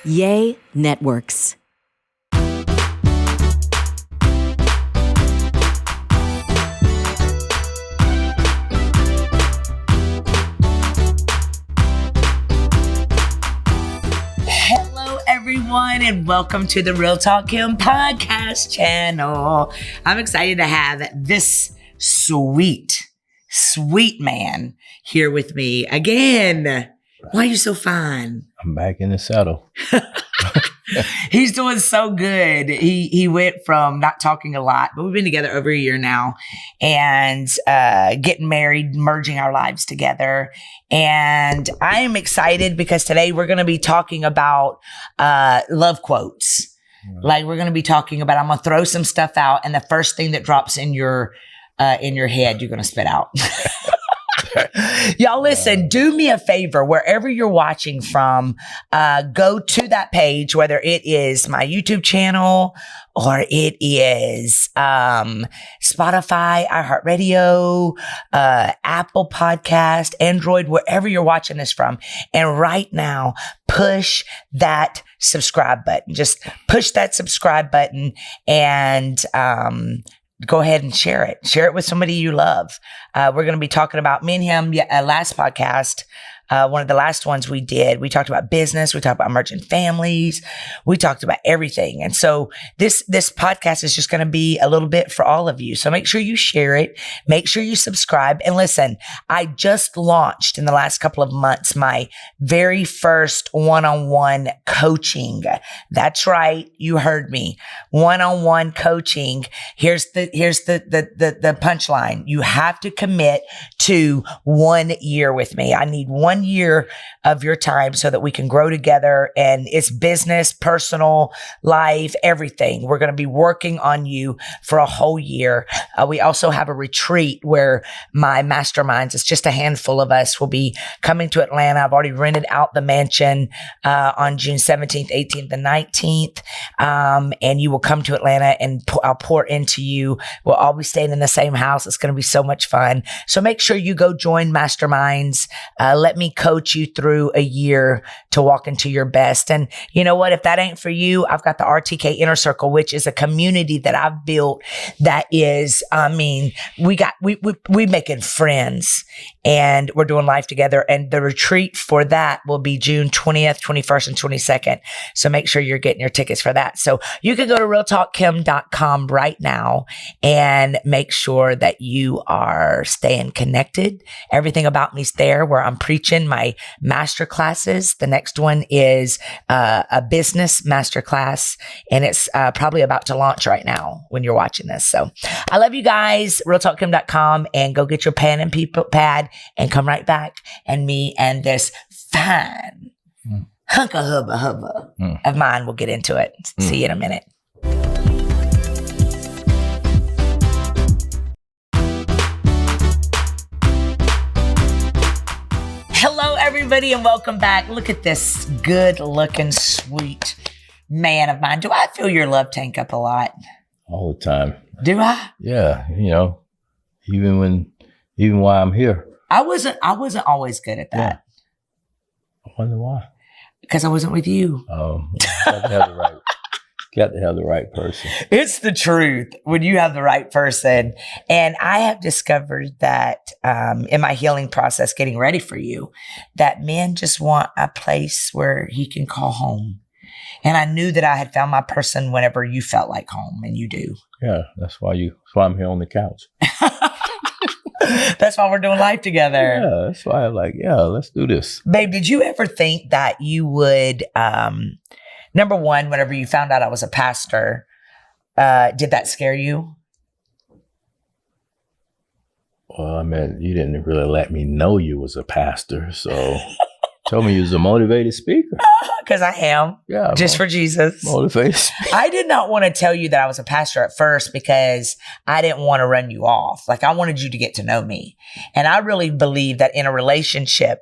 Yay Networks. Hello, everyone, and welcome to the Real Talk Kim podcast channel. I'm excited to have this sweet man here with me again. Why are you so fine? I'm back in the saddle. He's doing so good. He went from not talking a lot, but we've been together over a year now, and getting married, merging our lives together. And I am excited because today we're going to be talking about love quotes. Like we're going to be talking about, I'm going to throw some stuff out, and the first thing that drops in your head, you're going to spit out. Y'all listen, do me a favor, wherever you're watching from, go to that page, whether it is my YouTube channel or it is Spotify, iHeartRadio, Apple Podcast, Android, wherever you're watching this from. And right now, push that subscribe button. Just push that subscribe button and go ahead and share it. Share it with somebody you love. We're going to be talking about me and him. Last podcast, one of the last ones we did, we talked about business. We talked about merging families. We talked about everything. And so this podcast is just going to be a little bit for all of you. So make sure you share it. Make sure you subscribe. And listen, I just launched in the last couple of months my very first one-on-one coaching. That's right. You heard me. One-on-one coaching. Here's the punchline. You have to commit to 1 year with me. I need 1 year of your time so that we can grow together, and it's business, personal life, everything. We're going to be working on you for a whole year. We also have a retreat where my masterminds, it's just a handful of us, will be coming to Atlanta. I've already rented out the mansion on June 17th, 18th, and 19th. And you will come to Atlanta and I'll pour into you. We'll all be staying in the same house. It's going to be so much fun. So make sure you go join masterminds. Let me coach you through a year to walk into your best. And you know what? If that ain't for you, I've got the RTK Inner Circle, which is a community that I've built that is, we making friends and we're doing life together. And the retreat for that will be June 20th, 21st, and 22nd. So make sure you're getting your tickets for that. So you can go to realtalkkim.com right now and make sure that you are staying connected. Everything about me's there, where I'm preaching my master classes. The next one is a business master class, and it's probably about to launch right now when you're watching this. So I love you guys. realtalkkim.com, and go get your pen and pad and come right back. And me and this fine hunk of hubba of mine will get into it. See you in a minute. Hello, everybody, and welcome back. Look at this good-looking, sweet man of mine. Do I fill your love tank up a lot? All the time. Do I? Yeah, even while I'm here. I wasn't always good at that. Yeah. I wonder why. Because I wasn't with you. Got to have the right person. It's the truth when you have the right person. And I have discovered that in my healing process, getting ready for you, that men just want a place where he can call home. And I knew that I had found my person whenever you felt like home, and you do. Yeah, that's why I'm here on the couch. That's why we're doing life together. Yeah, that's why I'm like, let's do this. Babe, did you ever think that you would, number one, whenever you found out I was a pastor, did that scare you? Well, I mean, you didn't really let me know you was a pastor, so told me you was a motivated speaker. Because I am. Yeah. Just for Jesus. Motivated speaker. I did not want to tell you that I was a pastor at first because I didn't want to run you off. Like, I wanted you to get to know me. And I really believe that in a relationship,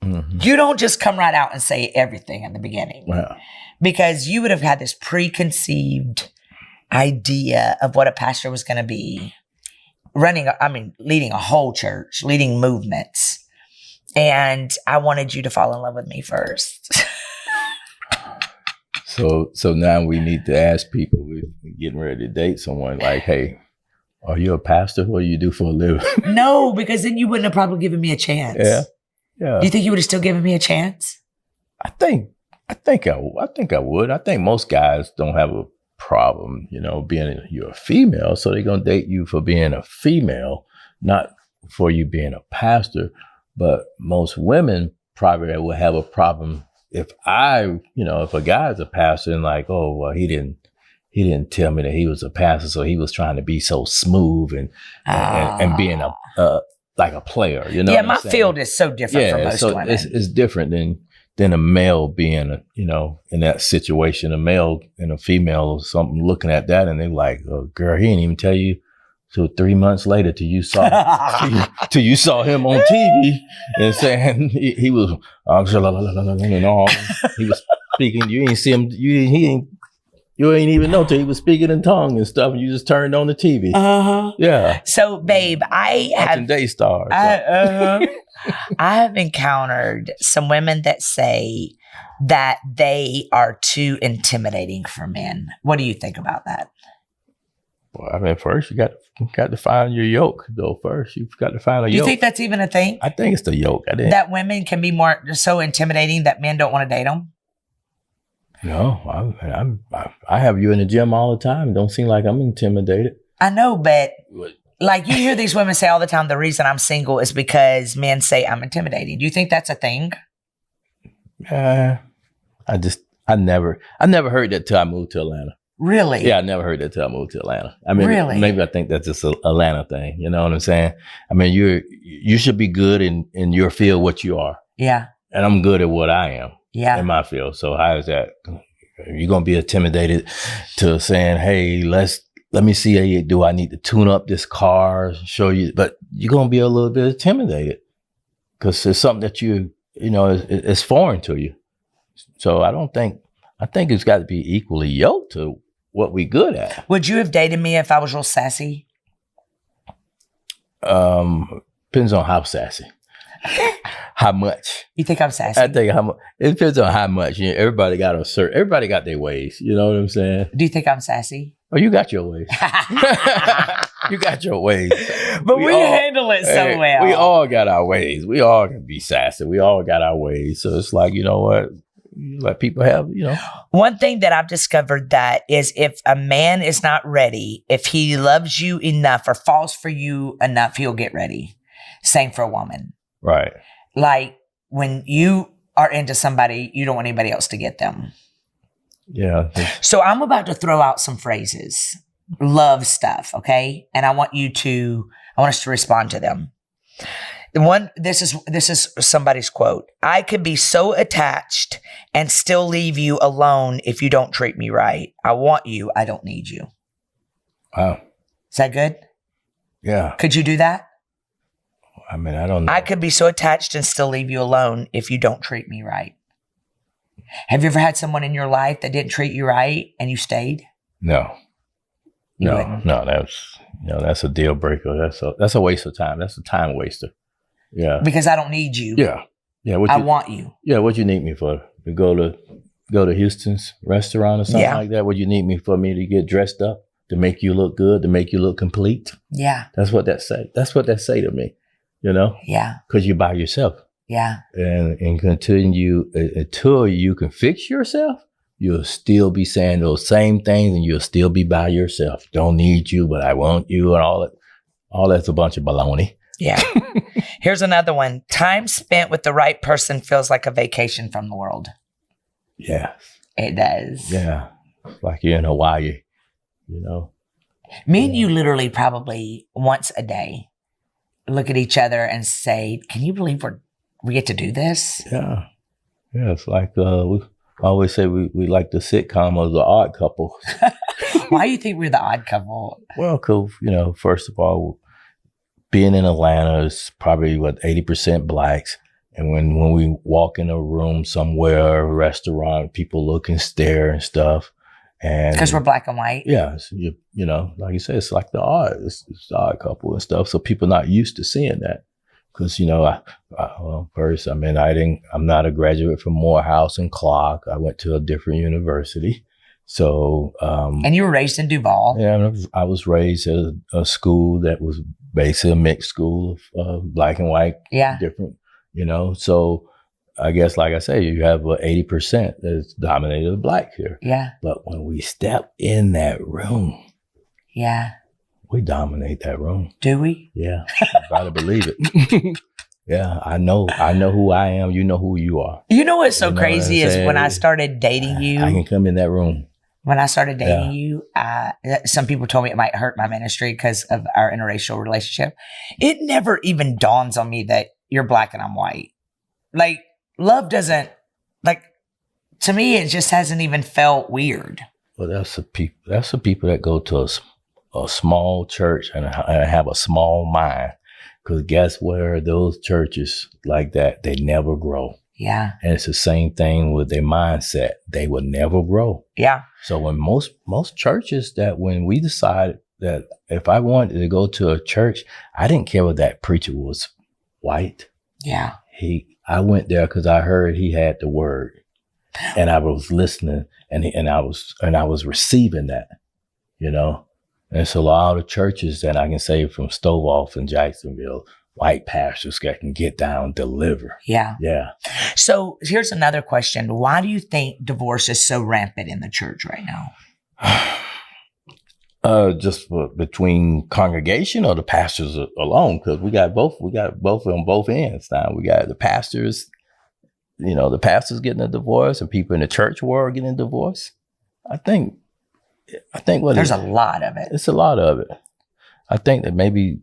you don't just come right out and say everything in the beginning. Wow. Because you would have had this preconceived idea of what a pastor was going to be. Leading a whole church, leading movements. And I wanted you to fall in love with me first. So now we need to ask people, we're getting ready to date someone, like, hey, are you a pastor? What do you do for a living? No, because then you wouldn't have probably given me a chance. Yeah. Yeah. Do you think you would have still given me a chance? I think I would. I think most guys don't have a problem, being you're a female, so they're gonna date you for being a female, not for you being a pastor. But most women probably will have a problem if if a guy's a pastor and like, oh well, he didn't tell me that he was a pastor, so he was trying to be so smooth and being a like a player, Yeah, my field is so different from most women. It's different than a male being, in that situation, a male and a female or something looking at that and they're like, oh, girl, he didn't even tell you till 3 months later till you saw him on TV and saying he was and all. He was speaking. You ain't see him. You ain't even know till he was speaking in tongue and stuff. And you just turned on the TV. Yeah. So, babe, I have Daystar. I have encountered some women that say that they are too intimidating for men. What do you think about that? Well, I mean, first you got to find your yoke, though. First, you've got to find a yoke. Do you think that's even a thing? I think it's the yoke. That women can be more so intimidating that men don't want to date them? No, I have you in the gym all the time. Don't seem like I'm intimidated. I know, but like you hear these women say all the time, the reason I'm single is because men say I'm intimidating. Do you think that's a thing? I never heard that till I moved to Atlanta. Really? Yeah, I never heard that till I moved to Atlanta. I mean, really? Maybe I think that's just an Atlanta thing. You know what I'm saying? I mean, you should be good in your field, what you are. Yeah. And I'm good at what I am. Yeah. In my field. So how is that? You're gonna be intimidated to saying, "Hey, let me see. Do I need to tune up this car? Show you." But you're gonna be a little bit intimidated because it's something that it's foreign to you. So I think it's got to be equally yoked to what we good at. Would you have dated me if I was real sassy? Depends on how sassy. How much? You think I'm sassy? I think how much. It depends on how much. Everybody got their ways. You know what I'm saying? Do you think I'm sassy? Oh, you got your ways. You got your ways. But we handle it so well. We all got our ways. We all can be sassy. We all got our ways. So it's like, you know what? You let people have, One thing that I've discovered that is if a man is not ready, if he loves you enough or falls for you enough, he'll get ready. Same for a woman. Right. Like when you are into somebody, you don't want anybody else to get them. Yeah. So I'm about to throw out some phrases, love stuff, okay? And I want us to respond to them. This is somebody's quote. I could be so attached and still leave you alone if you don't treat me right. I want you. I don't need you. Wow. Is that good? Yeah. Could you do that? I mean, I don't know. I could be so attached and still leave you alone if you don't treat me right. Have you ever had someone in your life that didn't treat you right and you stayed? No. That's a deal breaker. That's a waste of time. That's a time waster. Yeah. Because I don't need you. Yeah. Yeah. I want you. Yeah. What you need me for? To go to Houston's restaurant or something like that? What you need me for me to get dressed up? To make you look good? To make you look complete? Yeah. That's what that say. That's what that say to me. Yeah. Because you're by yourself. Yeah. And continue until you can fix yourself, you'll still be saying those same things and you'll still be by yourself. Don't need you, but I want you and all that. All that's a bunch of baloney. Yeah. Here's another one. Time spent with the right person feels like a vacation from the world. Yeah. It does. Yeah. Like you're in Hawaii, Me and you literally probably once a day look at each other and say, can you believe we get to do this? Yeah. Yeah. It's like we always say we like the sitcom of The Odd Couple. Why do you think we're the odd couple? Well, because, first of all, being in Atlanta is probably 80% blacks. And when we walk in a room somewhere, a restaurant, people look and stare and stuff. And because we're black and white. Yeah. So like you said, it's like it's the odd couple and stuff. So people not used to seeing that. Because, first, I'm not a graduate from Morehouse and Clark. I went to a different university. So, and you were raised in Duval. Yeah, I was raised at a school that was basically a mixed school of black and white, different, So I guess, like I say, you have 80% that's dominated of black here. Yeah. But when we step in that room, we dominate that room. Do we? Yeah, you better believe it. Yeah, I know who I am. You know who you are. You know what's so crazy is when I started dating you. I can come in that room. When I started dating you, some people told me it might hurt my ministry because of our interracial relationship. It never even dawns on me that you're black and I'm white. Like, love doesn't, to me, it just hasn't even felt weird. Well, that's the people that go to a small church and have a small mind. Because guess where those churches like that, they never grow. Yeah. And it's the same thing with their mindset. They will never grow. Yeah. So when most churches when we decided that if I wanted to go to a church, I didn't care whether that preacher was white. Yeah. I went there because I heard he had the word and I was listening and I was receiving that, And it's a lot of churches that I can say from Stovall and Jacksonville, white pastors that can get down and deliver. Yeah. Yeah. So here's another question. Why do you think divorce is so rampant in the church right now? Just between congregation or the pastors alone, because we got both on both ends now. We got the pastors, the pastors getting a divorce and people in the church world getting a divorce. I think there's a lot of it. It's a lot of it. I think that maybe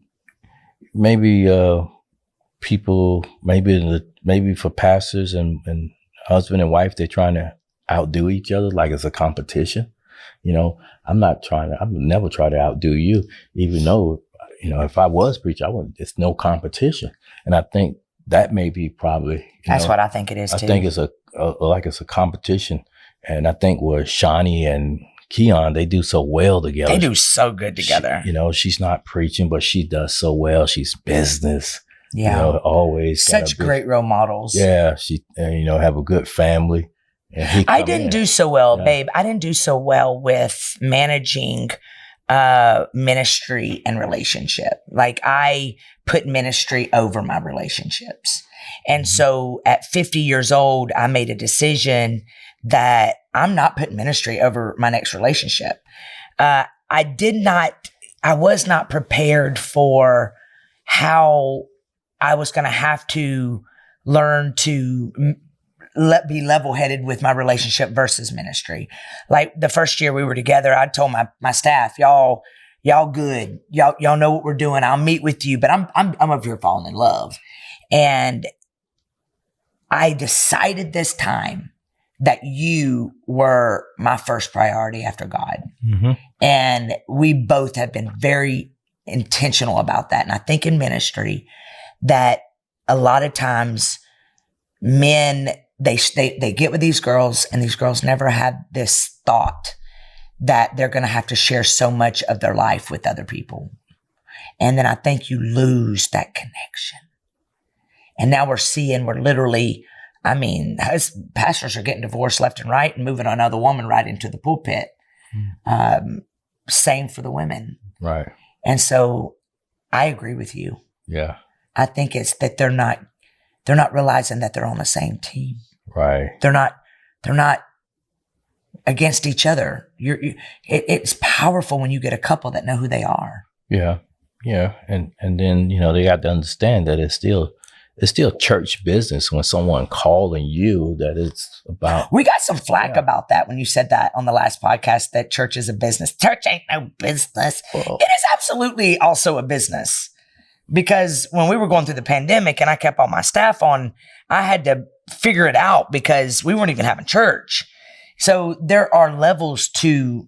people, maybe for pastors and husband and wife, they're trying to outdo each other like it's a competition. I'm never try to outdo you, even though, if I was preaching, it's no competition. And I think that may be probably, that's what I think it is too. I think it's it's a competition. And I think where Shawnee and Keon, they do so well together. They do so good together. She's not preaching, but she does so well. She's business. Yeah. Always. Such great role models. Yeah. She, have a good family. And I didn't do so well, babe. I didn't do so well with managing ministry and relationship. Like, I put ministry over my relationships. And so at 50 years old, I made a decision that I'm not putting ministry over my next relationship. I was not prepared for how I was going to have to learn to be level-headed with my relationship versus ministry. Like, the first year we were together, I told my staff, y'all good. Y'all know what we're doing. I'll meet with you, but I'm over here falling in love. And I decided this time that you were my first priority after God. Mm-hmm. And we both have been very intentional about that. And I think in ministry that a lot of times men, they get with these girls and these girls never have this thought that they're going to have to share so much of their life with other people. And then I think you lose that connection. And now we're literally, pastors are getting divorced left and right and moving another woman right into the pulpit. Same for the women. Right. And so I agree with you. Yeah. I think it's that they're not realizing that they're on the same team. Right. They're not against each other. It's powerful when you get a couple that know who they are. Yeah. Yeah. And then, they got to understand that it's still church business when someone calling you that it's about. We got some flack about that when you said that on the last podcast, that church is a business. Church ain't no business. Well, it is absolutely also a business, because when we were going through the pandemic and I kept all my staff on, I had to figure it out because we weren't even having church. So there are levels to.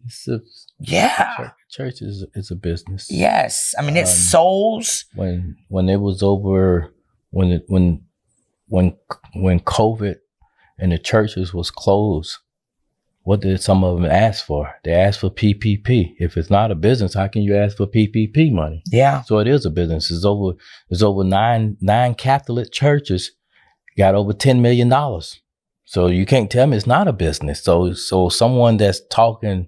Church is a business. Yes. It's souls. When it was over. When COVID and the churches was closed, what did some of them ask for? They asked for PPP. If it's not a business, how can you ask for PPP money? Yeah. So it is a business. There's over nine Catholic churches got over $10 million. So you can't tell me it's not a business. So someone that's talking,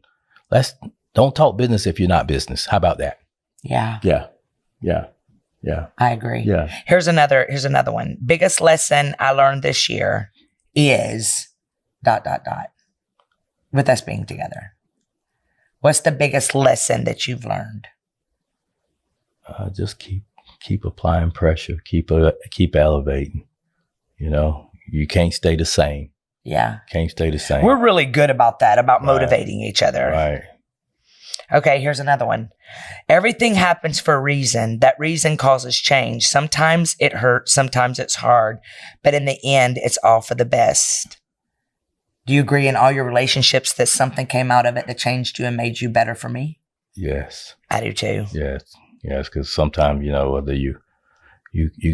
don't talk business if you're not business. How about that? Yeah. Yeah. I agree. Yeah. Here's another one. Biggest lesson I learned this year is ... with us being together. What's the biggest lesson that you've learned? Just keep applying pressure. Keep elevating. You know, you can't stay the same. Yeah. Can't stay the same. We're really good about that, about Right. motivating each other. Right. Okay, here's another one. Everything happens for a reason. That reason causes change. Sometimes it hurts, sometimes it's hard, but in the end, it's all for the best. Do you agree in all your relationships that something came out of it that changed you and made you better for me? Yes. I do too. Yes. Because sometimes, you know, whether you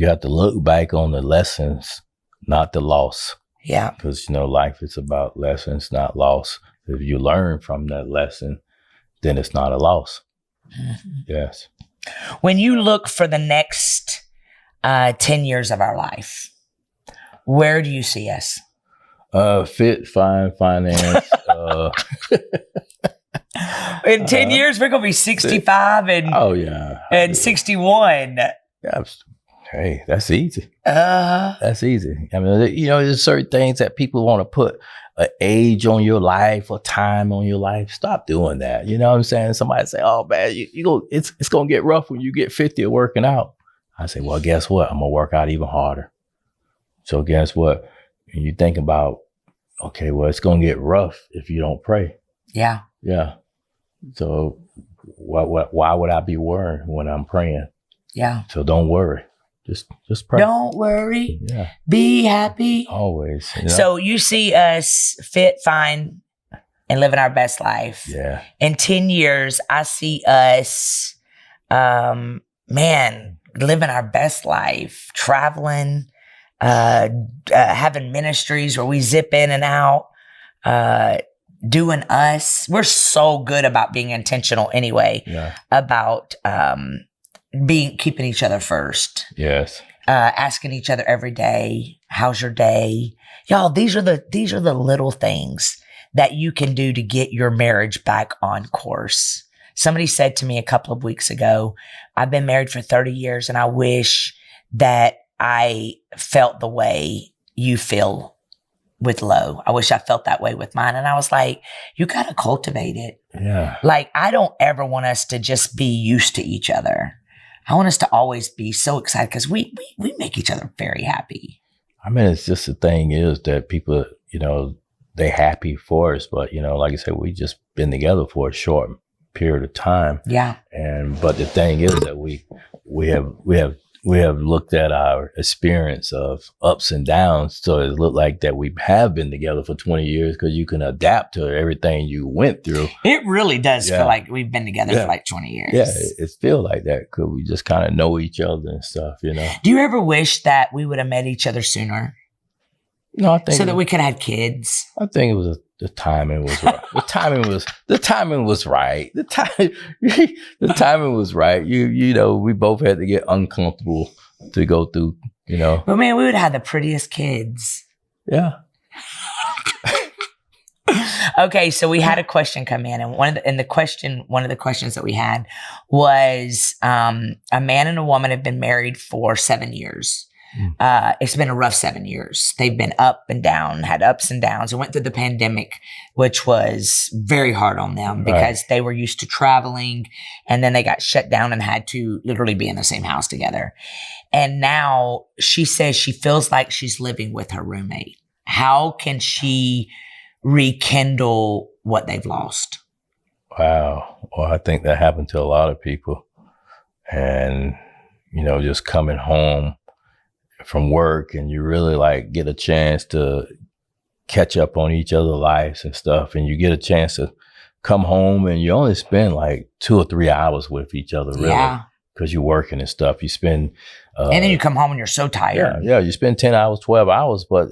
got to look back on the lessons, not the loss. Yeah. Because, you know, life is about lessons, not loss. If you learn from that lesson, then it's not a loss. Mm-hmm. Yes. When you look for the next 10 years of our life, where do you see us? Fit, fine, finance. In 10 years, we're going to be 65 and Oh, yeah. and 61. Yeah, hey, that's easy. Uh, That's easy. I mean, you know, there's certain things that people want to put an age on your life or time on your life. Stop doing that. You know what I'm saying? Somebody say, oh, man, you go, it's going to get rough when you get 50 of working out. I say, well, guess what? I'm going to work out even harder. So guess what? And you think about, okay, well, it's going to get rough if you don't pray. yeah. Yeah. So why would I be worrying when I'm praying? Yeah. So don't worry. Just pray. Don't worry. Yeah. Be happy. Always. You know? So you see us fit, fine, and living our best life. Yeah. In 10 years, I see us, living our best life, traveling, having ministries where we zip in and out, doing us. We're so good about being intentional anyway, Yeah. about keeping each other first. Yes. Asking each other every day, how's your day? Y'all, these are the little things that you can do to get your marriage back on course. Somebody said to me a couple of weeks ago, I've been married for 30 years and I wish that I felt the way you feel with Lo. I wish I felt that way with mine. And I was like, you got to cultivate it. Yeah. Like, I don't ever want us to just be used to each other. I want us to always be so excited because we make each other very happy. I mean, it's just the thing is that people, you know, they happy for us, but, you know, like I said, we just been together for a short period of time. Yeah. But the thing is that we have looked at our experience of ups and downs. So it looked like that we have been together for 20 years because you can adapt to everything you went through. It really does Yeah. feel like we've been together Yeah. for like 20 years. Yeah, it feels like that because we just kind of know each other and stuff, you know. Do you ever wish that we would have met each other sooner No, I think so that we could have had kids? I think it was the timing was right. the timing was right. The timing was right. You know, we both had to get uncomfortable to go through, you know. But man, we would have had the prettiest kids. Yeah. Okay, so we had a question come in, and one of the questions that we had was a man and a woman have been married for 7 years. It's been a rough 7 years. They've been up and down, had ups and downs, and went through the pandemic, which was very hard on them because they were used to traveling, and then they got shut down and had to literally be in the same house together. And now she says she feels like she's living with her roommate. How can she rekindle what they've lost? Wow. Well, I think that happened to a lot of people. And, you know, just coming home from work and you really like get a chance to catch up on each other's lives and stuff. And you get a chance to come home and you only spend like 2 or 3 hours with each other, really. Yeah. because you're working and stuff. You spend, and then you come home and you're so tired. Yeah, you spend 10 hours, 12 hours, but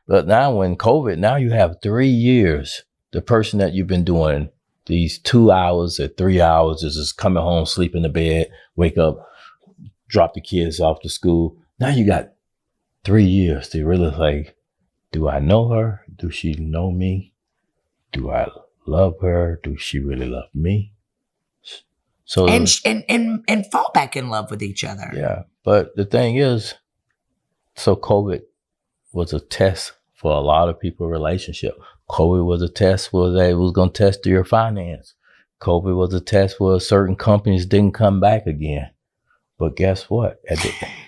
but now when COVID, now you have 3 years. The person that you've been doing these 2 hours or 3 hours is just coming home, sleep in the bed, wake up, drop the kids off to school. Now you got 3 years to really like, do I know her? Do she know me? Do I love her? Do she really love me? So and fall back in love with each other. Yeah. But the thing is, so COVID was a test for a lot of people's relationship. COVID was a test where they was going to test your finance. COVID was a test where certain companies didn't come back again. But guess what?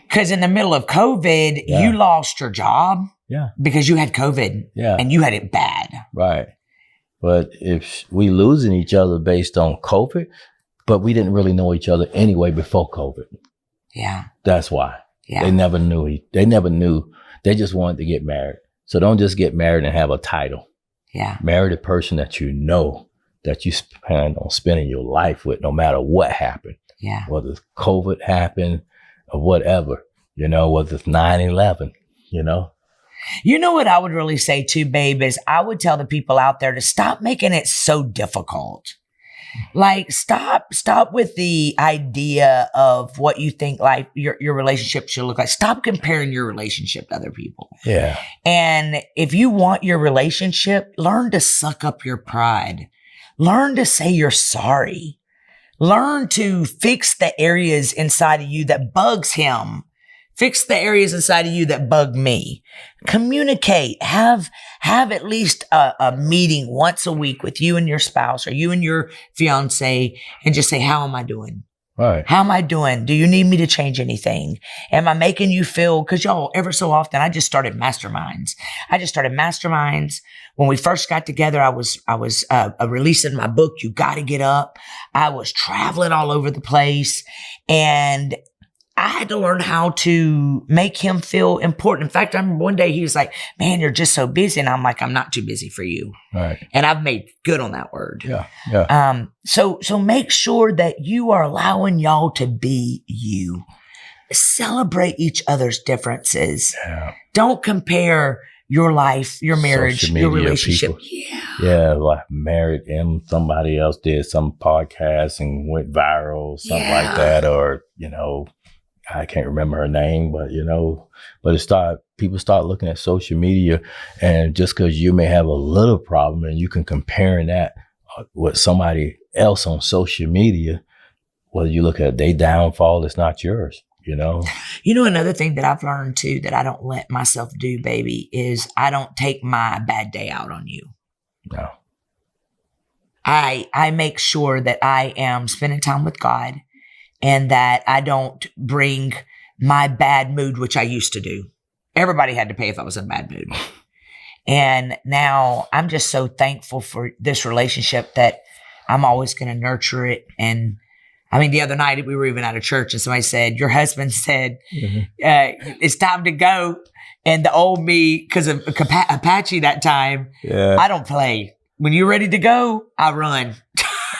Because in the middle of COVID, you lost your job. Yeah. Because you had COVID. Yeah. And you had it bad. Right. But if we losing each other based on COVID, but we didn't really know each other anyway before COVID. Yeah. That's why. Yeah. They never knew. They never knew. They just wanted to get married. So don't just get married and have a title. Yeah. Marry the person that you know, that you plan on spending your life with, no matter what happened. Yeah. Whether COVID happened or whatever, whether it's 9/11, You know what I would really say too, babe, is I would tell the people out there to stop making it so difficult. Like stop with the idea of what you think like your relationship should look like. Stop comparing your relationship to other people. Yeah. And if you want your relationship, learn to suck up your pride. Learn to say you're sorry. Learn to fix the areas inside of you that bugs him. Fix the areas inside of you that bug me. Communicate. Have at least a meeting once a week with you and your spouse or you and your fiance and just say, how am I doing? Right. How am I doing? Do you need me to change anything? Am I making you feel, because y'all, ever so often, I just started masterminds. When we first got together, I was releasing my book, You Gotta Get Up. I was traveling all over the place, and I had to learn how to make him feel important. In fact, I remember one day he was like, man, you're just so busy. And I'm like, I'm not too busy for you. Right. And I've made good on that word. Yeah. Yeah. So make sure that you are allowing y'all to be you. Celebrate each other's differences. Yeah. Don't compare your life, your marriage, your relationship. People. Yeah. Like married and somebody else did some podcast and went viral, something like that. Or, I can't remember her name, but people start looking at social media, and just because you may have a little problem and you can compare that with somebody else on social media, whether you look at their downfall, it's not yours, Another thing that I've learned too, that I don't let myself do, baby, is I don't take my bad day out on you. No. I make sure that I am spending time with God, and that I don't bring my bad mood, which I used to do. Everybody had to pay if I was in a bad mood. And now I'm just so thankful for this relationship that I'm always going to nurture it. And I mean, the other night we were even at a church and somebody said, your husband said, it's time to go. And the old me, because of Apache that time, I don't play. When you're ready to go, I run.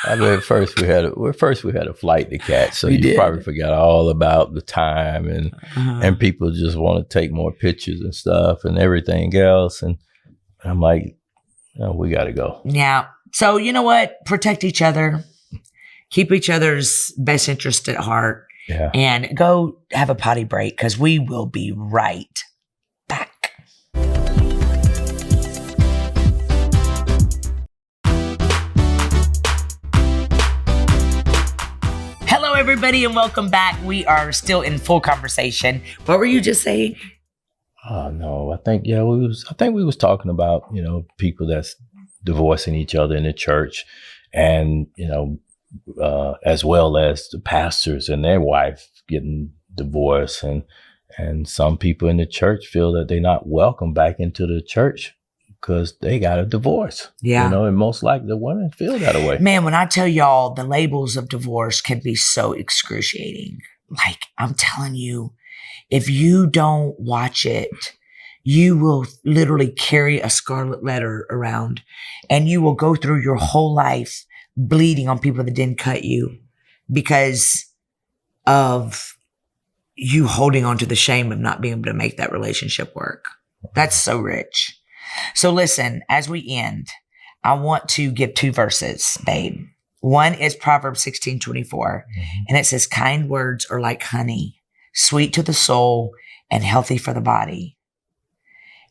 I mean, first we had a flight to catch, so you probably forgot all about the time, and people just want to take more pictures and stuff and everything else, and I'm like, we got to go. Yeah. So you know what? Protect each other, keep each other's best interest at heart, and go have a potty break, because we will be right back. Hello, everybody, and welcome back. We are still in full conversation. What were you just saying? Oh no, I think we was talking about people that's divorcing each other in the church, and as well as the pastors and their wife getting divorced, and some people in the church feel that they're not welcome back into the church because they got a divorce. Yeah. And most likely the women feel that way. Man, when I tell y'all, the labels of divorce can be so excruciating. Like, I'm telling you, if you don't watch it, you will literally carry a scarlet letter around, and you will go through your whole life bleeding on people that didn't cut you, because of you holding on to the shame of not being able to make that relationship work. That's so rich. So listen, as we end, I want to give 2 verses, babe. One is Proverbs 16:24, and it says, kind words are like honey, sweet to the soul and healthy for the body.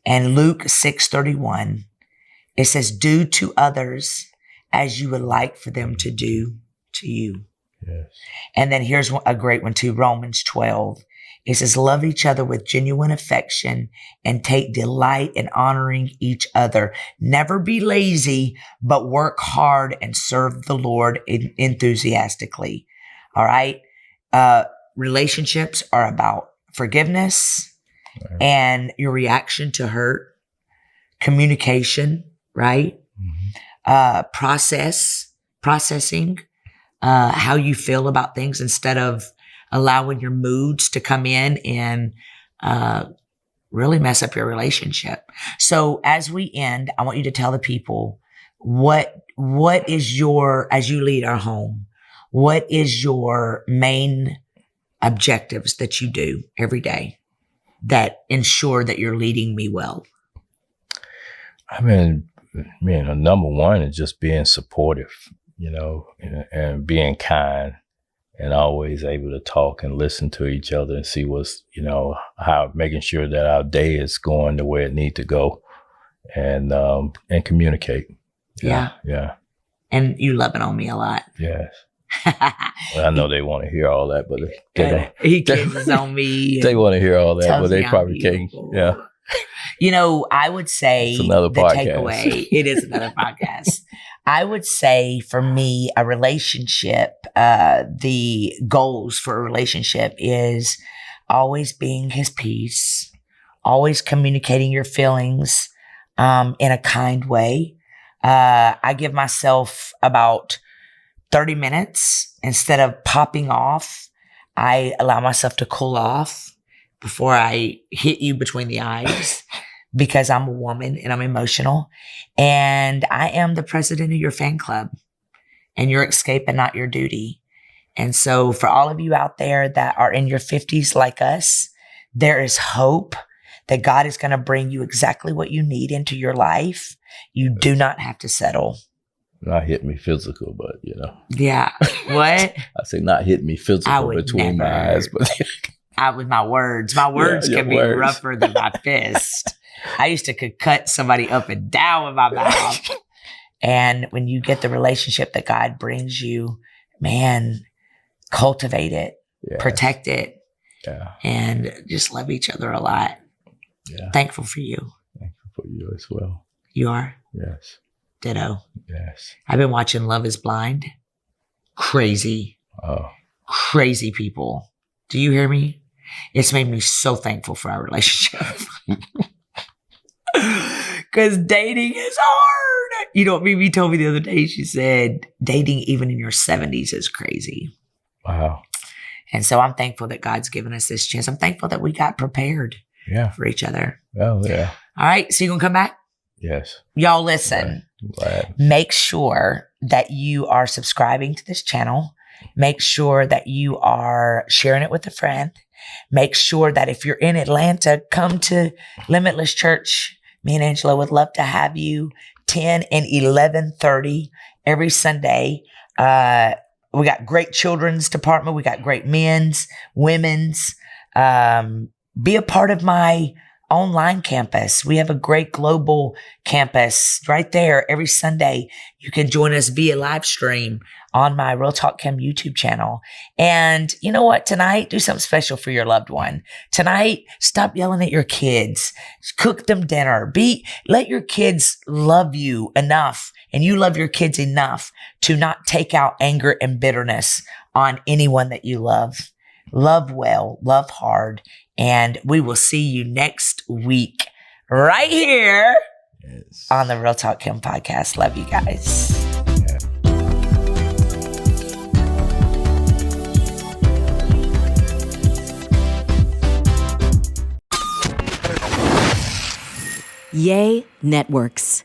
And Luke 6:31, it says, do to others as you would like for them to do to you. Yes. And then here's a great one too, Romans 12. It says, love each other with genuine affection and take delight in honoring each other. Never be lazy, but work hard and serve the Lord enthusiastically. All right. Relationships are about forgiveness and your reaction to hurt, communication, right? Processing, how you feel about things instead of allowing your moods to come in and really mess up your relationship. So as we end, I want you to tell the people what is your, as you lead our home, what is your main objectives that you do every day that ensure that you're leading me well? I mean, number one is just being supportive, and being kind. And always able to talk and listen to each other and see what's, how making sure that our day is going the way it needs to go, and communicate. Yeah. And you loving on me a lot. Yes. Well, I know they want to hear all that, but he kisses on me. They want to hear all that, but they probably can't. Yeah. I would say it's another the podcast. Takeaway, it is another podcast. I would say for me, a relationship, the goals for a relationship is always being his peace, always communicating your feelings in a kind way. I give myself about 30 minutes. Instead of popping off, I allow myself to cool off before I hit you between the eyes, because I'm a woman and I'm emotional, and I am the president of your fan club, and your escape and not your duty. And so for all of you out there that are in your 50s like us, there is hope that God is going to bring you exactly what you need into your life. You do not have to settle. Not hit me physical, but Yeah. What? I say not hit me physical between my eyes, but out with my words. My words can be rougher than my fist. I used to could cut somebody up and down with my mouth. And when you get the relationship that God brings you, man, cultivate it, protect it, and just love each other a lot. Yeah. Thankful for you. Thankful for you as well. You are? Yes. Ditto. Yes. I've been watching Love is Blind. Crazy. Oh. Crazy people. Do you hear me? It's made me so thankful for our relationship. Because dating is hard. Mimi told me the other day, she said, dating even in your 70s is crazy. Wow. And so I'm thankful that God's given us this chance. I'm thankful that we got prepared for each other. Oh, yeah. All right. So you going to come back? Yes. Y'all listen. Glad. Make sure that you are subscribing to this channel. Make sure that you are sharing it with a friend. Make sure that if you're in Atlanta, come to Limitless Church. Me and Angela would love to have you 10 and 11:30 every Sunday. We got great children's department. We got great men's, women's. Be a part of my online campus. We have a great global campus right there every Sunday. You can join us via live stream on my Real Talk Kim YouTube channel. And you know what? Tonight, do something special for your loved one. Tonight, stop yelling at your kids. Cook them dinner. Let your kids love you enough, and you love your kids enough to not take out anger and bitterness on anyone that you love. Love well, love hard, and we will see you next week right here on the Real Talk Kim podcast. Love you guys. Yay Networks.